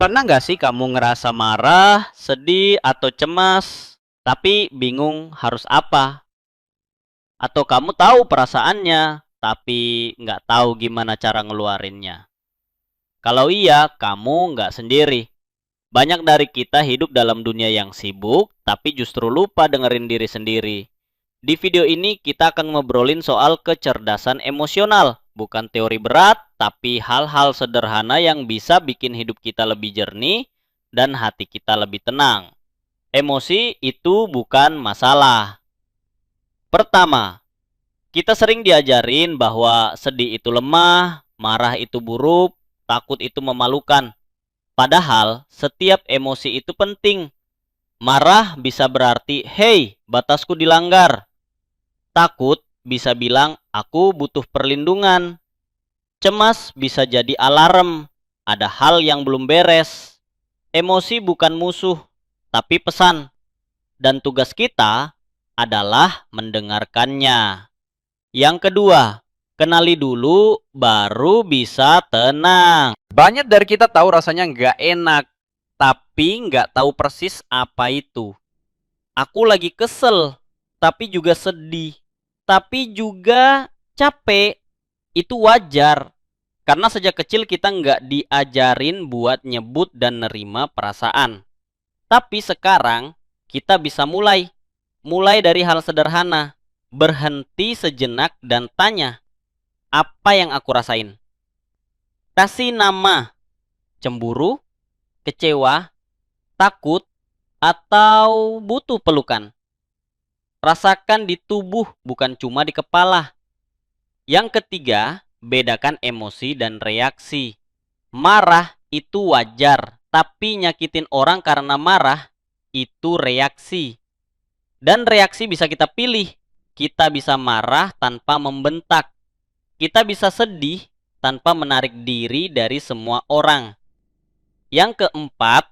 Pernah nggak sih kamu ngerasa marah, sedih, atau cemas, tapi bingung harus apa? Atau kamu tahu perasaannya, tapi nggak tahu gimana cara ngeluarinnya? Kalau iya, kamu nggak sendiri. Banyak dari kita hidup dalam dunia yang sibuk, tapi justru lupa dengerin diri sendiri. Di video ini kita akan ngobrolin soal kecerdasan emosional. Bukan teori berat, tapi hal-hal sederhana yang bisa bikin hidup kita lebih jernih dan hati kita lebih tenang. Emosi itu bukan masalah. Pertama, kita sering diajarin bahwa sedih itu lemah, marah itu buruk, takut itu memalukan. Padahal setiap emosi itu penting. Marah bisa berarti, "Hei, batasku dilanggar." Takut bisa bilang, "Aku butuh perlindungan." Cemas bisa jadi alarm, ada hal yang belum beres. Emosi bukan musuh, tapi pesan. Dan tugas kita adalah mendengarkannya. Yang kedua, kenali dulu baru bisa tenang. Banyak dari kita tahu rasanya nggak enak, tapi nggak tahu persis apa itu. Aku lagi kesel, tapi juga sedih, tapi juga capek. Itu wajar, karena sejak kecil kita nggak diajarin buat nyebut dan nerima perasaan. Tapi sekarang kita bisa mulai dari hal sederhana, berhenti sejenak dan tanya, apa yang aku rasain? Kasih nama, cemburu, kecewa, takut, atau butuh pelukan. Rasakan di tubuh, bukan cuma di kepala. Yang ketiga, bedakan emosi dan reaksi. Marah itu wajar, tapi nyakitin orang karena marah itu reaksi. Dan reaksi bisa kita pilih. Kita bisa marah tanpa membentak. Kita bisa sedih tanpa menarik diri dari semua orang. Yang keempat,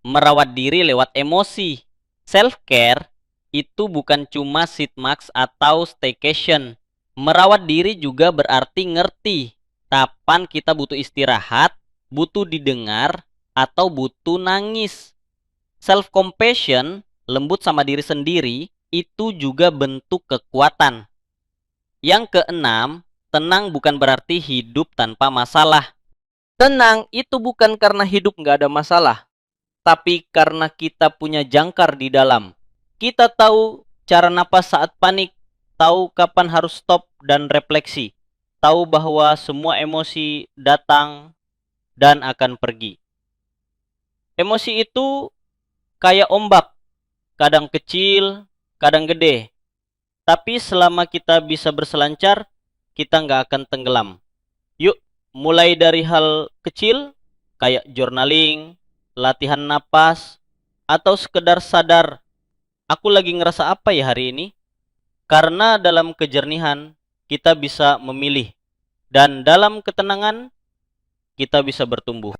merawat diri lewat emosi. Self-care itu bukan cuma sit max atau staycation. Merawat diri juga berarti ngerti kapan kita butuh istirahat, butuh didengar, atau butuh nangis. Self-compassion, lembut sama diri sendiri, itu juga bentuk kekuatan. Yang keenam, tenang bukan berarti hidup tanpa masalah. Tenang itu bukan karena hidup nggak ada masalah, tapi karena kita punya jangkar di dalam. Kita tahu cara napas saat panik, tahu kapan harus stop dan refleksi, tahu bahwa semua emosi datang dan akan pergi. Emosi itu kayak ombak, kadang kecil, kadang gede. Tapi selama kita bisa berselancar, kita nggak akan tenggelam. Yuk, mulai dari hal kecil, kayak journaling, latihan napas, atau sekedar sadar, aku lagi ngerasa apa ya hari ini? Karena dalam kejernihan, kita bisa memilih. Dan dalam ketenangan, kita bisa bertumbuh.